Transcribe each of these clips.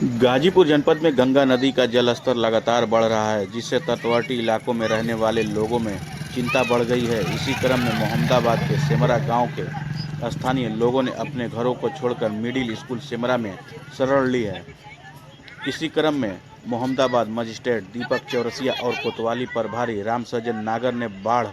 गाजीपुर जनपद में गंगा नदी का जलस्तर लगातार बढ़ रहा है, जिससे तटवर्ती इलाकों में रहने वाले लोगों में चिंता बढ़ गई है। इसी क्रम में मोहम्मदाबाद के सेमरा गांव के स्थानीय लोगों ने अपने घरों को छोड़कर मिडिल स्कूल सेमरा में शरण ली है। इसी क्रम में मोहम्मदाबाद मजिस्ट्रेट दीपक चौरसिया और कोतवाली प्रभारी रामसज्जन नागर ने बाढ़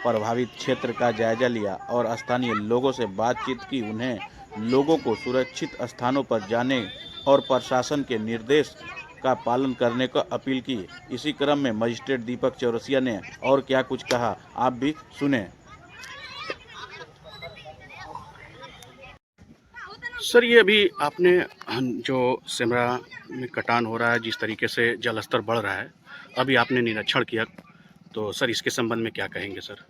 प्रभावित क्षेत्र का जायजा लिया और स्थानीय लोगों से बातचीत की। उन्हें लोगों को सुरक्षित स्थानों पर जाने और प्रशासन के निर्देश का पालन करने का अपील की। इसी क्रम में मजिस्ट्रेट दीपक चौरसिया ने और क्या कुछ कहा, आप भी सुने। सर, ये अभी आपने जो सेमरा में कटान हो रहा है, जिस तरीके से जलस्तर बढ़ रहा है, अभी आपने निरीक्षण किया, तो सर इसके संबंध में क्या कहेंगे सर?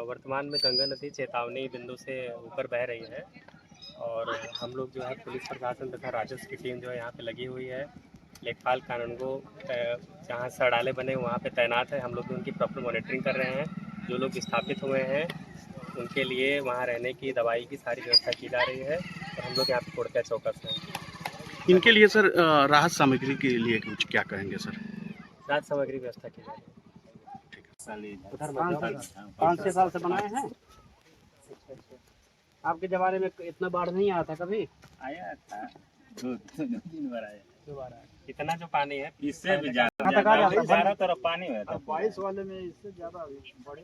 वर्तमान में गंगा नदी चेतावनी बिंदु से ऊपर बह रही है और हम लोग जो है पुलिस प्रशासन तथा राजस्व की टीम जो है यहाँ पे लगी हुई है। लेखपाल कानूनगो जहाँ सड़ाले बने वहाँ पे तैनात है। हम लोग उनकी प्रॉपर मॉनिटरिंग कर रहे हैं। जो लोग विस्थापित हुए हैं उनके लिए वहाँ रहने की, दवाई की सारी व्यवस्था की जा रही है और हम लोग यहाँ पे पूर्णतः चौकस हैं। इनके लिए सर राहत सामग्री के लिए कुछ क्या कहेंगे सर? राहत सामग्री व्यवस्था की जा रही है। 5-6 साल से बनाए हैं। आपके जमाने में इतना बाढ़ नहीं आया था कभी? आया था, 2-3 बार आया। इतना जो पानी है इससे भी ज्यादा चारों तरफ पानी है। 22 वाले में इससे ज्यादा बड़े।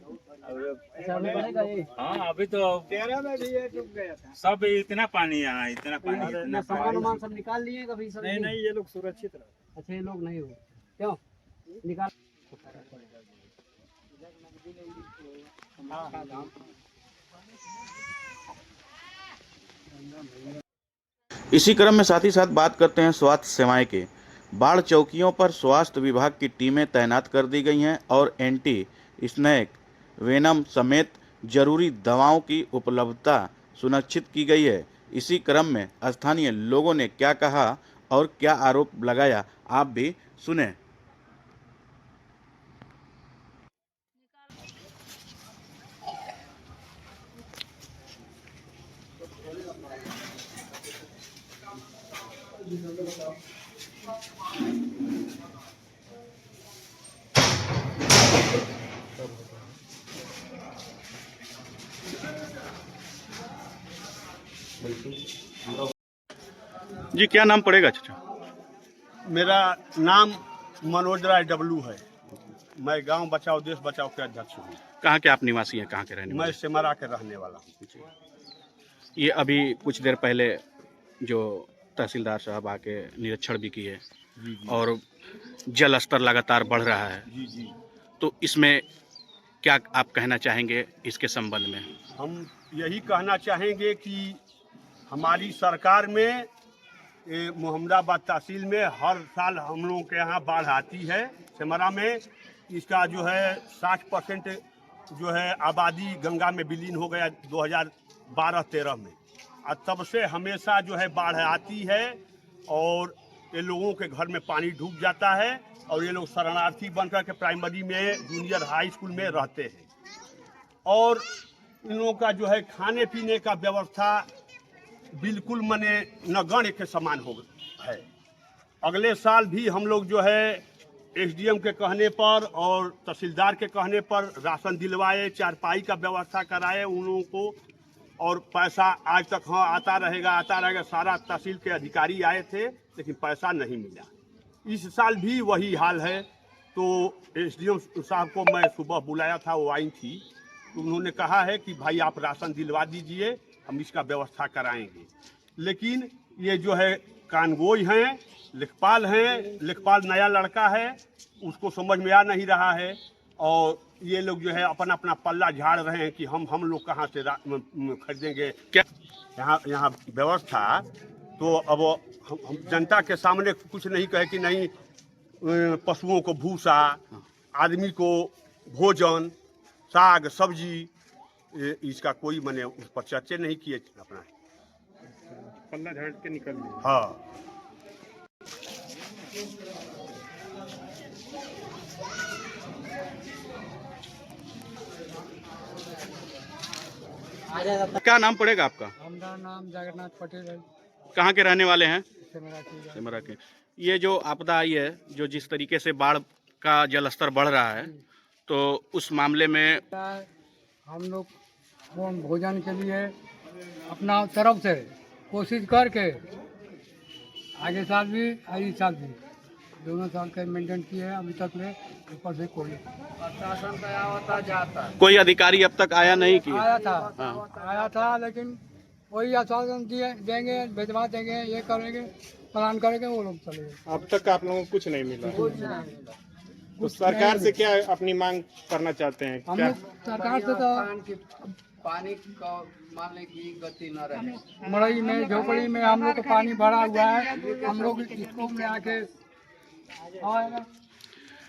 हाँ, अभी तो 13 में भी ये डूब गया था। सब इतना पानी यहाँ, इतना पानी, इतना सामान सब निकाल लिए कभी? सब नहीं, ये लोग सुरक्षित रहे। अच्छा, ये लोग नहीं हुए क्यों निकाल? इसी क्रम में साथ ही साथ बात करते हैं स्वास्थ्य सेवाएं के। बाढ़ चौकियों पर स्वास्थ्य विभाग की टीमें तैनात कर दी गई हैं और एंटी स्नेक वेनम समेत जरूरी दवाओं की उपलब्धता सुनिश्चित की गई है। इसी क्रम में स्थानीय लोगों ने क्या कहा और क्या आरोप लगाया, आप भी सुने। जी, क्या नाम पड़ेगा चाचा? मेरा नाम मनोज राय डब्लू है। मैं गांव बचाओ देश बचाओ के अध्यक्ष हूँ। कहाँ के आप निवासी हैं, कहाँ के रहने मैं वाले? सेमरा के रहने वाला हूँ। ये अभी कुछ देर पहले जो तहसीलदार साहब आके निरीक्षण भी किए और जल स्तर लगातार बढ़ रहा है, जी जी, तो इसमें क्या आप कहना चाहेंगे इसके संबंध में? हम यही कहना चाहेंगे कि हमारी सरकार में मोहम्मदाबाद तहसील में हर साल हम लोगों के यहाँ बाढ़ आती है। सेमरा में इसका जो है 60% जो है आबादी गंगा में विलीन हो गया 2012-13 में। और तब से हमेशा जो है बाढ़ आती है और ये लोगों के घर में पानी डूब जाता है और ये लोग शरणार्थी बनकर के प्राइमरी में, जूनियर हाई स्कूल में रहते हैं और इन लोगों का जो है खाने पीने का व्यवस्था बिल्कुल मने नगण्य के समान हो है। अगले साल भी हम लोग जो है एसडीएम के कहने पर और तहसीलदार के कहने पर राशन दिलवाए, चारपाई का व्यवस्था कराए उन लोगों को, और पैसा आज तक हाँ आता रहेगा। सारा तहसील के अधिकारी आए थे लेकिन पैसा नहीं मिला। इस साल भी वही हाल है। तो एसडीएम साहब को मैं सुबह बुलाया था, वो आई थी, तो उन्होंने कहा है कि भाई आप राशन दिलवा दीजिए, हम इसका व्यवस्था कराएंगे। लेकिन ये जो है कानगोई हैं, लेखपाल नया लड़का है, उसको समझ में आ नहीं रहा है और ये लोग जो है अपना अपना पल्ला झाड़ रहे हैं कि हम लोग कहाँ से खरीदेंगे क्या यहाँ व्यवस्था। तो अब हम जनता के सामने कुछ नहीं कहे कि नहीं, पशुओं को भूसा, आदमी को भोजन, साग सब्जी, इसका कोई मैंने उस पर चर्चा नहीं किए अपना पल्ला झाड़ के निकल गए। हाँ, क्या नाम पड़ेगा आपका? हमारा नाम जगन्नाथ पटेल है। कहाँ के रहने वाले हैं? सिमरा की सिमरा के ये जो आपदा आई है, जो जिस तरीके से बाढ़ का जलस्तर बढ़ रहा है, तो उस मामले में हम लोग वो भोजन के लिए अपना तरफ से कोशिश करके आगे साल भी इस साल भी दोनों साल का मेंटेन किए हैं। अभी तक ले ऊपर से कोई प्रशासन का आता जाता कोई अधिकारी अब तक आया नहीं कि आया था लेकिन वही आश्वासन देंगे, भिजवा देंगे, ये करेंगे, प्लान करेंगे, वो लोग चले गए। अब तक आप लोगों को कुछ नहीं मिला। तो सरकार से क्या अपनी मांग करना चाहते हैं? हम क्या लोग सरकार से तो पानी का मान लें कि गति न रहे। मड़ई में झोपड़ी में हम लोग का पानी भरा हुआ है। हम लोग इसको में आके आएगा।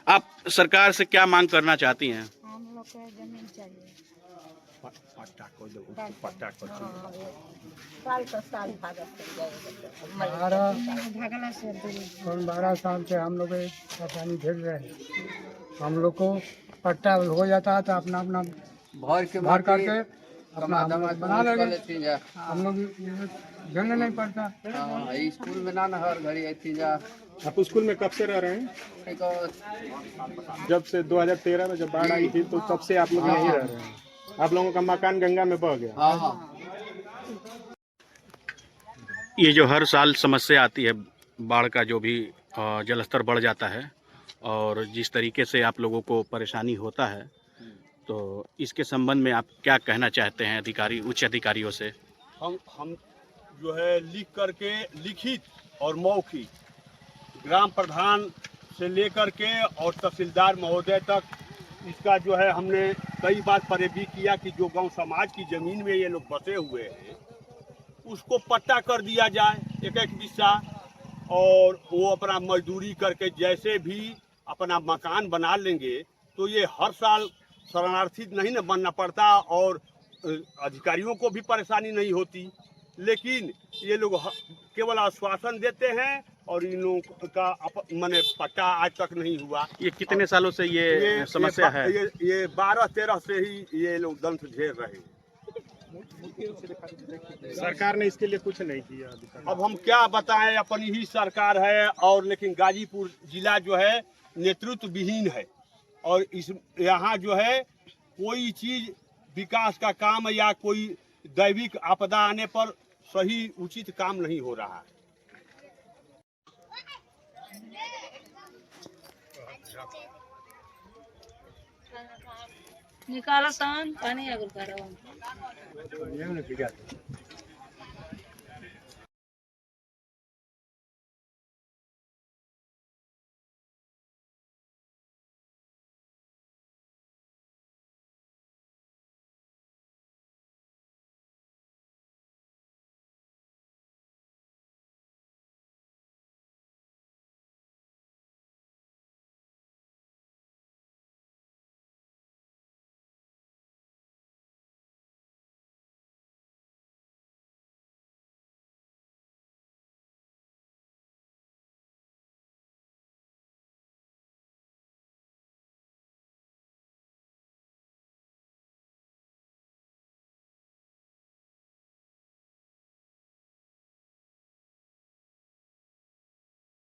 आप सरकार से क्या मांग करना चाहती हैं? हम लोग को जमीन चाहिए। साल का साल भागत भागला से 12 साल से हम लोग परेशानी झेल रहे हैं। हम लोग को पट्टा हो जाता है तो अपना अपना भर करके अपना बना लेंगे। हम लोग झेलने नहीं पड़ता। स्कूल में ना हर घड़ी आई जा। आप स्कूल में कब से रह रहे हैं? जब से 2013 में जब बाढ़ आई थी तो तब से आप लोग यहीं रह रहे हैं। आप लोगों का मकान गंगा में बह गया। ये जो हर साल समस्या आती है बाढ़ का, जो भी जलस्तर बढ़ जाता है और जिस तरीके से आप लोगों को परेशानी होता है, तो इसके संबंध में आप क्या कहना चाहते हैं अधिकारी, उच्च अधिकारियों से? हम जो है लिख करके लिखित और मौखिक ग्राम प्रधान से लेकर के और तहसीलदार महोदय तक इसका जो है हमने कई बार प्रेरित किया कि जो गांव समाज की ज़मीन में ये लोग बसे हुए हैं उसको पट्टा कर दिया जाए, एक एक हिस्सा, और वो अपना मजदूरी करके जैसे भी अपना मकान बना लेंगे तो ये हर साल शरणार्थी नहीं न बनना पड़ता और अधिकारियों को भी परेशानी नहीं होती। लेकिन ये लोग केवल आश्वासन देते हैं और इन लोगों का माने पट्टा आज तक नहीं हुआ। ये कितने सालों से ये समस्या है? ये 12-13 से ही ये लोग दंश झेल रहे हैं। सरकार ने इसके लिए कुछ नहीं किया। अब हम क्या बताएं, अपनी ही सरकार है और लेकिन गाजीपुर जिला जो है नेतृत्व विहीन है और इस यहाँ जो है कोई चीज विकास का काम या कोई दैविक आपदा आने पर सही उचित काम नहीं हो रहा है। निकालो पानी अगर करो।